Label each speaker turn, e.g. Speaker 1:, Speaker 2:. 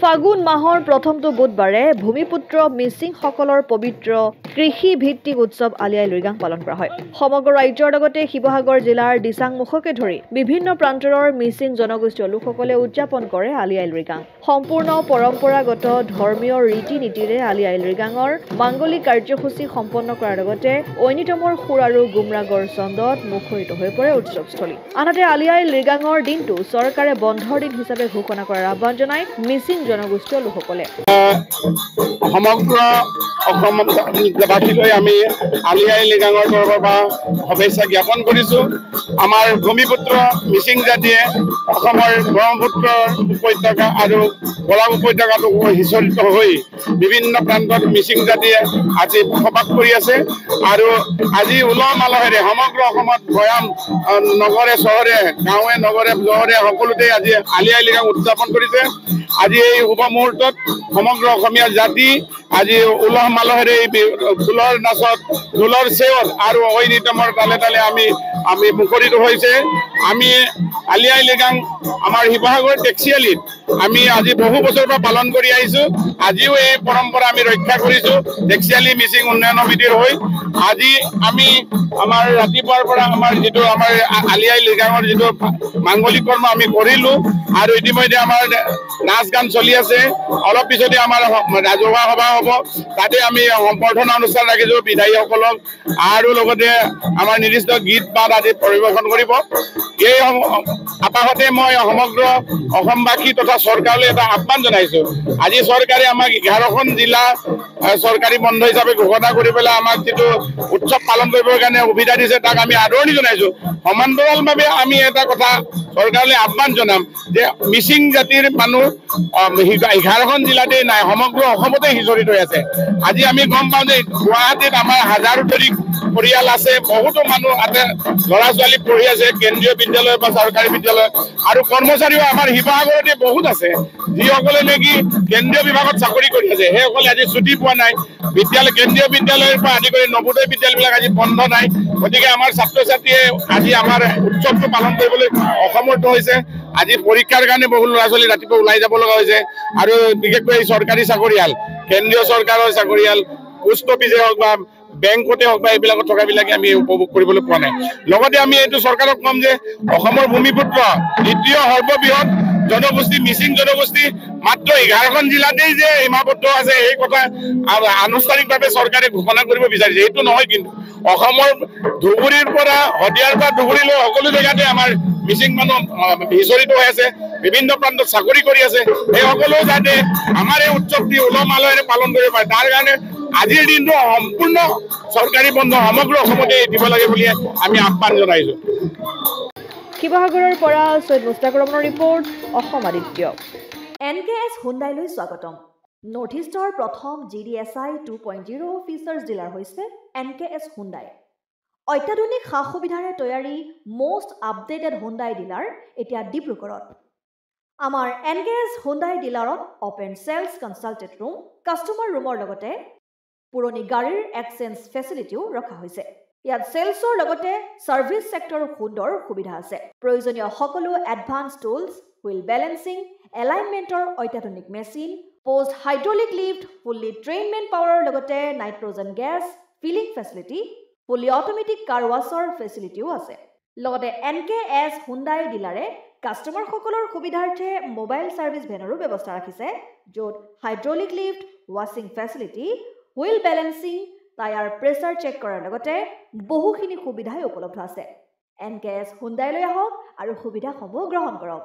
Speaker 1: ফাগুন মাহৰ প্ৰথমটো বুধবাৰে ভূমিপুত্ৰ মিচিংসকলৰ পবিত্ৰ কৃষি ভিত্তিক উৎসৱ আলি আই লৃগাং পালন কৰা হয়। সমগ্ৰ ৰাজ্যৰ লগতে শিৱসাগৰ জিলাৰ দিচাংমুখকে ধৰি বিভিন্ন প্ৰান্তৰৰ মিচিং জনগোষ্ঠীয় লোকসকলে উদযাপন কৰে আলি আই লৃগাং। সম্পূৰ্ণ পৰম্পৰাগত ধৰ্মীয় ৰীতি নীতিৰে আলি আই লৃগাঙৰ মাংগলিক কাৰ্যসূচী সম্পন্ন কৰাৰ লগতে ঐনিতমৰ সুৰ আৰু গুমৰাগৰ ছন্দত মুখৰিত হৈ পৰে উৎসৱস্থলী। আনহাতে আলি আই লৃগাঙৰ দিনটো চৰকাৰে বন্ধৰ দিন হিচাপে ঘোষণা কৰাৰ আহ্বান জনায় মিচিং জনগোষ্ঠীয় লোকসকলে।
Speaker 2: সমগ্ৰ অসমবাসীলৈ আমি আলি আই লৃগাঙৰ তৰফৰ পৰা শুভেচ্ছা জ্ঞাপন কৰিছোঁ। আমাৰ ভূমিপুত্ৰ মিচিং জাতিয়ে অসমৰ ব্ৰহ্মপুত্ৰ উপত্যকা আৰু বৰাক উপত্যকাটো সিঁচৰিত হৈ বিভিন্ন প্ৰান্তত মিচিং জাতিয়ে আজি বসবাস কৰি আছে আৰু আজি উলহ মালহেৰে সমগ্ৰ অসমত ভৈয়াম নগৰে চহৰে গাঁৱে নগৰে চহৰে সকলোতে আজি আলি আই লৃগাং উদযাপন কৰিছে। আজি এই শুভ মুহূৰ্তত সমগ্ৰ অসমীয়া জাতি আজি উলহ মালহেৰে এই ঢোলৰ নাচত ঢোলৰ চেৱত আৰু ঐনিতমৰ তালে তালে আমি মুখৰিত হৈছে। আমি আলি আই লৃগাং আমাৰ শিৱসাগৰ টেক্সিআলিত আমি আজি বহু বছৰৰ পৰা পালন কৰি আহিছোঁ। আজিও এই পৰম্পৰা আমি ৰক্ষা কৰিছোঁ টেক্সিআলি মিচিং উন্নয়ন সমিতিৰ হৈ। আজি আমি আমাৰ ৰাতিপুৱাৰ পৰা আমাৰ যিটো আমাৰ আলি আই লৃগাঙৰ যিটো মাংগলিক কৰ্ম আমি কৰিলোঁ আৰু ইতিমধ্যে আমাৰ নাচ গান চলি আছে। অলপ পিছতে আমাৰ ৰাজহুৱা সভা হ'ব, তাতে আমি সম্বৰ্ধনা অনুষ্ঠান ৰাখিছোঁ বিধায়ীসকলক আৰু লগতে আমাৰ নিৰ্দিষ্ট গীত বাদ আদি পৰিৱেশন কৰিব। এই আপাহতে মই সমগ্ৰ অসমবাসী তথা চৰকাৰলৈ এটা আহ্বান জনাইছোঁ। আজি চৰকাৰে আমাক 11খন জিলা চৰকাৰী বন্ধ হিচাপে ঘোষণা কৰি পেলাই আমাক যিটো উৎসৱ পালন কৰিবৰ কাৰণে সুবিধা দিছে তাক আমি আদৰণি জনাইছোঁ। সমান্তৰালভাৱে আমি এটা কথা চৰকাৰলৈ আহ্বান জনাম যে মিচিং জাতিৰ মানুহ 11খন জিলাতেই নাই, সমগ্ৰ অসমতে সিঁচৰিত হৈ আছে। আজি আমি গম পাওঁ যে গুৱাহাটীত আমাৰ হাজাৰোতৰিক পৰিয়াল আছে, বহুতো মানুহ আছে, ল'ৰা ছোৱালী পঢ়ি আছে কেন্দ্ৰীয় বিদ্যালয় বা চৰকাৰী বিদ্যালয় আৰু কৰ্মচাৰীও আমাৰ শিৱসাগৰতে বহুত আছে যিসকলে নেকি কেন্দ্ৰীয় বিভাগত চাকৰি কৰি আছে। সেইসকলে আজি ছুটি পোৱা নাই। বিদ্যালয় কেন্দ্ৰীয় বিদ্যালয়ৰ পৰা আদি কৰি নৱোদয় বিদ্যালয়বিলাক আজি বন্ধ নাই। গতিকে আমাৰ ছাত্ৰ ছাত্ৰীয়ে আজি আমাৰ উৎসৱটো পালন কৰিবলৈ অসমৰ্থ হৈছে। আজি পৰীক্ষাৰ কাৰণে বহু ল'ৰা ছোৱালী ৰাতিপুৱা ওলাই যাব লগা হৈছে আৰু বিশেষকৈ চৰকাৰী চাকৰিয়াল কেন্দ্ৰীয় চৰকাৰৰ চাকৰিয়াল পোষ্ট অফিচে হওক বা বেংকতে হওক বা এইবিলাকত থকাবিলাকে আমি উপভোগ কৰিবলৈ পোৱা নাই। লগতে আমি এইটো চৰকাৰক ক'ম যে অসমৰ ভূমিপুত্ৰ দ্বিতীয় সৰ্ববৃহৎ জনগোষ্ঠী মিচিং জনগোষ্ঠী মাত্ৰ 11খন জিলাতেই যে সীমাবদ্ধ আছে এই কথা আনুষ্ঠানিকভাৱে চৰকাৰে ঘোষণা কৰিব বিচাৰিছে। এইটো নহয়, কিন্তু অসমৰ ধুবুৰীৰ পৰা শদিয়াৰ পৰা ধুবুৰীলৈ সকলো জেগাতে আমাৰ মিচিং মানুহ সিঁচৰিত হৈ আছে, বিভিন্ন প্ৰান্তত চাকৰি কৰি আছে। সেই সকলেও যাতে আমাৰ এই উৎসৱটি উলহ মালহেৰে পালন কৰিব পাৰে তাৰ কাৰণে আজিৰ দিনটো সম্পূৰ্ণ চৰকাৰী বন্ধ সমগ্ৰ অসমতে দিব লাগে বুলি আমি আহ্বান জনাইছোঁ।
Speaker 1: শিৱসাগৰৰ পৰা সৈয়দ মুস্তাক ৰহমানৰ ৰিপৰ্ট, অসম আদিত্য। NKS হুণ্ডাইলৈ স্বাগতম। নৰ্থ ইষ্টৰ প্ৰথম GDSI 2.0 ফিচাৰ্ছ ডিলাৰ হৈছে NKS হুণ্ডাই। অত্যাধুনিক সা সুবিধাৰে তৈয়াৰী মষ্ট আপডেটেড হুণ্ডাই ডিলাৰ এতিয়া ডিব্ৰুগড়ত। আমাৰ NKS হুণ্ডাই ডিলাৰত open sales consulted room, customer ৰুমৰ লগতে পুৰণি গাড়ীৰ এক্সচেঞ্জ ফেচিলিটিও ৰখা হৈছে। ইয়াত চেলছৰ লগতে ছাৰ্ভিচ ছেক্টৰৰ সুন্দৰ সুবিধা আছে। প্ৰয়োজনীয় সকলো এডভান্স টুলছ, হুইল বেলেন্সিং, এলাইনমেণ্টৰ অত্যাধুনিক machine, post hydraulic lift, fully train men পাৱাৰৰ লগতে nitrogen gas filling facility, fully automatic car washer ফেচিলিটিও আছে। লগতে NKS হুণ্ডাই ডিলাৰে কাষ্টমাৰসকলৰ সুবিধাৰ্থে মোবাইল ছাৰ্ভিচ ভেনৰো ব্যৱস্থা ৰাখিছে, য'ত হাইড্ৰলিক লিফ্ট, ৱাশ্বিং facility, wheel balancing, tyre pressure check কৰাৰ লগতে বহুখিনি সুবিধাই উপলব্ধ আছে। NKS হুণ্ডাইলৈ আহক আৰু সুবিধাসমূহ গ্ৰহণ কৰক।